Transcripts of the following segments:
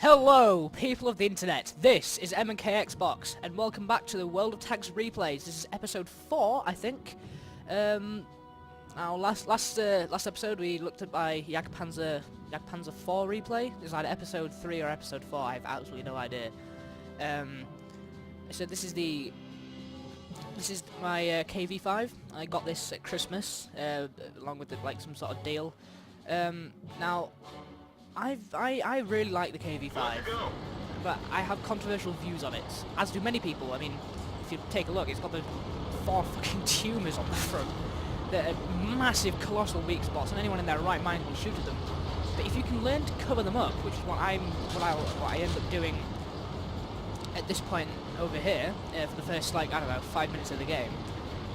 Hello, people of the internet. This is Mandk Xbox, and welcome back to the World of Tanks replays. This is episode 4, I think. Now, last episode we looked at my Jagdpanzer 4 replay. It was either episode 3 or episode 4. I have absolutely no idea. So this is my KV5. I got this at Christmas, along with like some sort of deal. Now, I really like the KV5, but I have controversial views on it, as do many people. I mean, if you take a look, it's got the 4 fucking tumours on the front. They're massive, colossal weak spots, and anyone in their right mind will shoot at them. But if you can learn to cover them up, which is what I end up doing at this point over here, for the first, like, I don't know, 5 minutes of the game,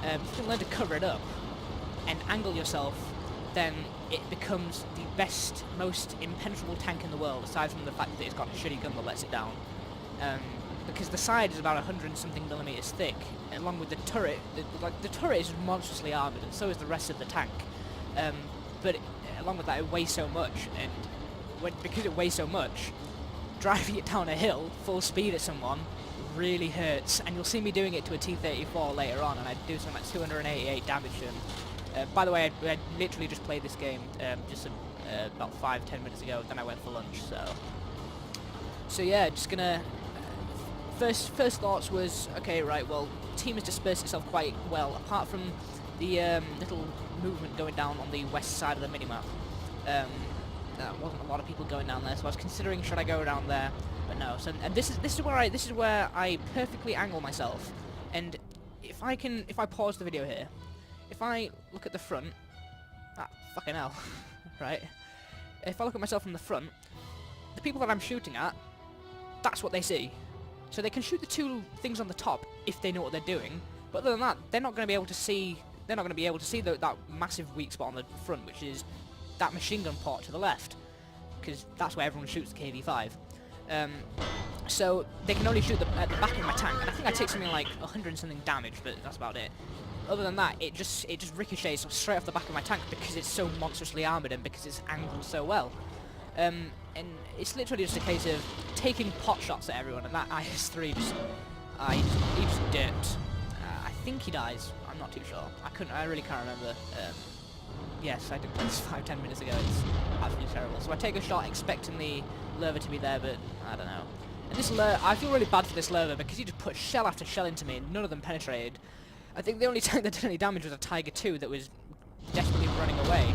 if you can learn to cover it up and angle yourself, then it becomes the best, most impenetrable tank in the world, aside from the fact that it's got a shitty gun that lets it down. Because the side is about 100-something millimeters thick, along with the turret. The turret is monstrously armoured, and so is the rest of the tank. But along with that, it weighs so much, and because it weighs so much, driving it down a hill full speed at someone really hurts. And you'll see me doing it to a T-34 later on, and I do something like 288 damage to him. By the way, I literally just played this game just about 5-10 minutes ago. Then I went for lunch. So yeah, just gonna. First thoughts was, okay, right. Well, the team has dispersed itself quite well, apart from the little movement going down on the west side of the minimap. There wasn't a lot of people going down there, so I was considering should I go down there, but no. So and this is where I perfectly angle myself, and if I pause the video here. If I look at the front, fucking hell, right? If I look at myself from the front, the people that I'm shooting at, that's what they see. So they can shoot the 2 things on the top if they know what they're doing. But other than that, they're not going to be able to see. They're not going to be able to see that massive weak spot on the front, which is that machine gun port to the left, because that's where everyone shoots the KV5. So they can only shoot at the back of my tank, and I think I take something like 100-something damage, but that's about it. Other than that, it just ricochets straight off the back of my tank because it's so monstrously armoured and because it's angled so well. And it's literally just a case of taking pot shots at everyone, and that IS-3 he just dipped. I think he dies. I'm not too sure. I really can't remember. Yes, I did play this 5-10 minutes ago. It's absolutely terrible. So I take a shot expecting the lurver to be there, but I don't know. And this I feel really bad for this lurver because he just put shell after shell into me and none of them penetrated. I think the only tank that did any damage was a Tiger 2 that was desperately running away.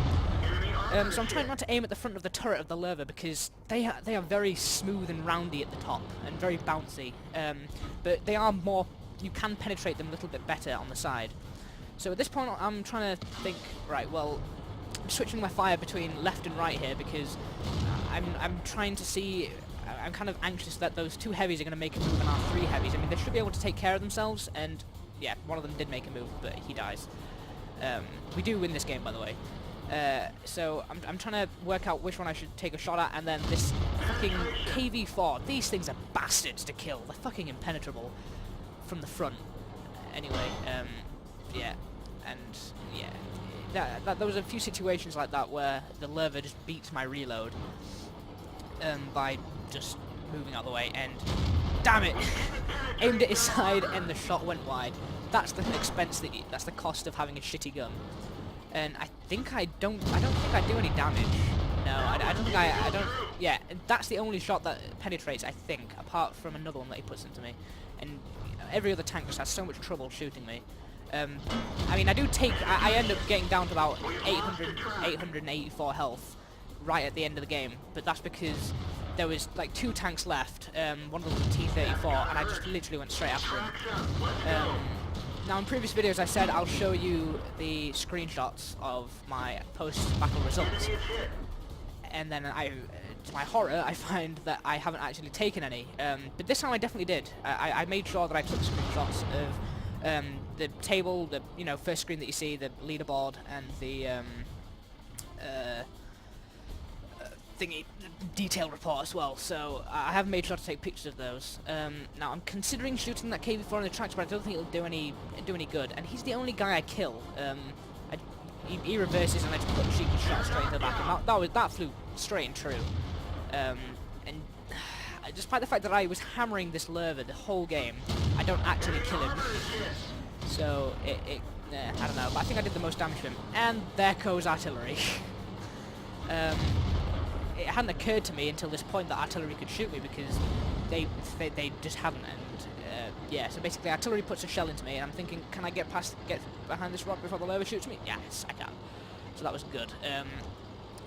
So I'm trying not to aim at the front of the turret of the lurver because they are very smooth and roundy at the top and very bouncy. But they are more. You can penetrate them a little bit better on the side. So at this point, I'm trying to think. Right, well, I'm switching my fire between left and right here because I'm trying to see. I'm kind of anxious that those 2 heavies are going to make a move and our 3 heavies. I mean, they should be able to take care of themselves, and yeah, one of them did make a move, but he dies. We do win this game, by the way. So I'm trying to work out which one I should take a shot at, and then this fucking KV4. These things are bastards to kill. They're fucking impenetrable from the front. Anyway, yeah, and yeah, there was a few situations like that where the lurver just beats my reload by just moving out of the way, and damn it, aimed at his side and the shot went wide. That's the expense that's the cost of having a shitty gun. And I don't think I do any damage. No, I don't think I don't. Yeah, that's the only shot that penetrates, I think, apart from another one that he puts into me. And every other tank just has so much trouble shooting me. I mean, I end up getting down to about 884 health right at the end of the game, but that's because there was like 2 tanks left. One of them was a T-34, and I just literally went straight after him. Now, in previous videos, I said I'll show you the screenshots of my post-battle results, and then to my horror, I find that I haven't actually taken any. But this time, I definitely did. I made sure that I took screenshots of the table, the first screen that you see, the leaderboard, and the detailed report as well, so I have made sure to take pictures of those. Now I'm considering shooting that KV4 on the tracks, but I don't think it'll do any good. And he's the only guy I kill. He reverses and I just put a cheeky shot straight into the back, and that flew straight and true. And despite the fact that I was hammering this lurver the whole game, I don't actually kill him. So, I don't know, but I think I did the most damage to him. And there goes artillery. It hadn't occurred to me until this point that artillery could shoot me, because they just hadn't. And yeah, so basically artillery puts a shell into me, and I'm thinking, can I get behind this rock before the lurver shoots me? Yes, I can. So that was good.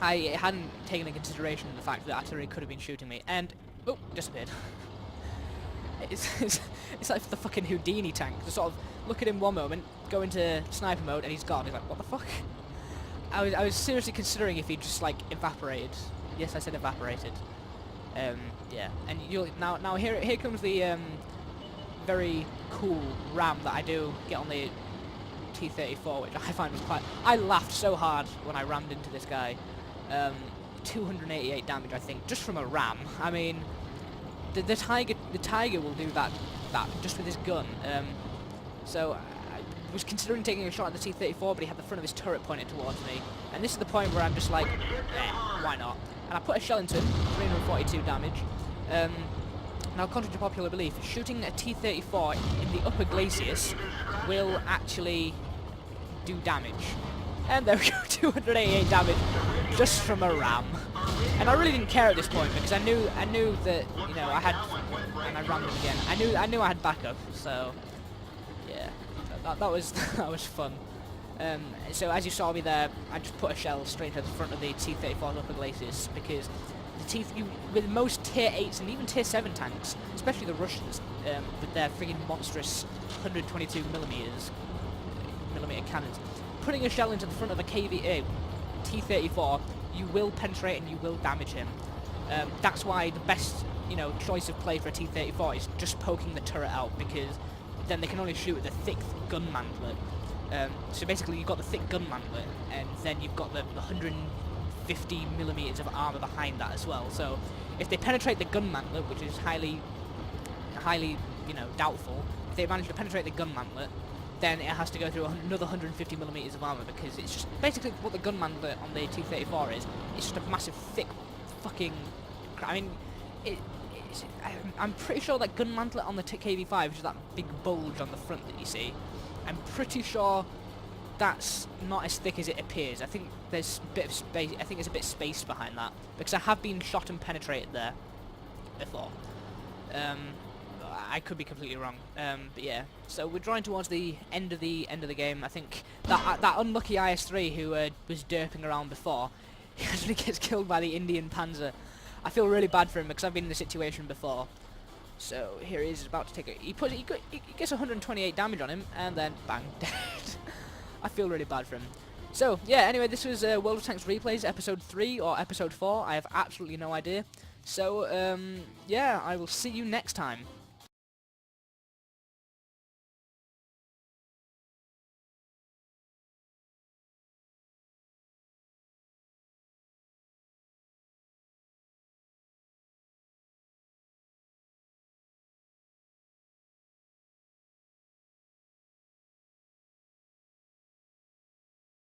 I hadn't taken into consideration the fact that artillery could have been shooting me, and oh, disappeared. It's like the fucking Houdini tank. Just sort of look at him one moment, go into sniper mode, and he's gone. He's like, what the fuck? I was seriously considering if he just like evaporated. Yes, I said evaporated. Yeah, and now here comes the very cool ram that I do get on the T-34, which I find was quite. I laughed so hard when I rammed into this guy. 288 damage, I think, just from a ram. I mean, the tiger will do that just with his gun. So I was considering taking a shot at the T-34, but he had the front of his turret pointed towards me. And this is the point where I'm just like, why not? And I put a shell into him, 342 damage. Now, contrary to popular belief, shooting a T-34 in the upper glaciers will actually do damage. And there we go, 288 damage just from a ram. And I really didn't care at this point, because I knew that, you know, I had, and I rammed him again. I knew I had backup, so yeah, that was that was fun. So as you saw me there, I just put a shell straight at the front of the T-34's upper glaciers, because with most tier 8s and even tier 7 tanks, especially the Russians, with their friggin' monstrous 122 millimeter cannons, putting a shell into the front of a T-34, you will penetrate and you will damage him. That's why the best, you know, choice of play for a T-34 is just poking the turret out, because then they can only shoot with the thick gun mantlet. So basically you've got the thick gun mantlet, and then you've got the 150 millimeters of armor behind that as well. So if they penetrate the gun mantlet, which is highly, you know, doubtful, if they manage to penetrate the gun mantlet, then it has to go through another 150 millimeters of armor, because it's just basically what the gun mantlet on the T-34 is. It's just a massive, thick, fucking. I mean, I'm pretty sure that gun mantlet on the KV-5 is that big bulge on the front that you see. I'm pretty sure that's not as thick as it appears. I think there's a bit of space. I think there's a bit of space behind that, because I have been shot and penetrated there before. I could be completely wrong, but yeah. So we're drawing towards the end of the game. I think that unlucky IS-3 who was derping around before, he actually gets killed by the Indian Panzer. I feel really bad for him, because I've been in this situation before. So here he is about to take it. He gets 128 damage on him, and then bang, dead. I feel really bad for him. So yeah. Anyway, this was World of Tanks Replays episode 3 or episode 4. I have absolutely no idea. So yeah, I will see you next time.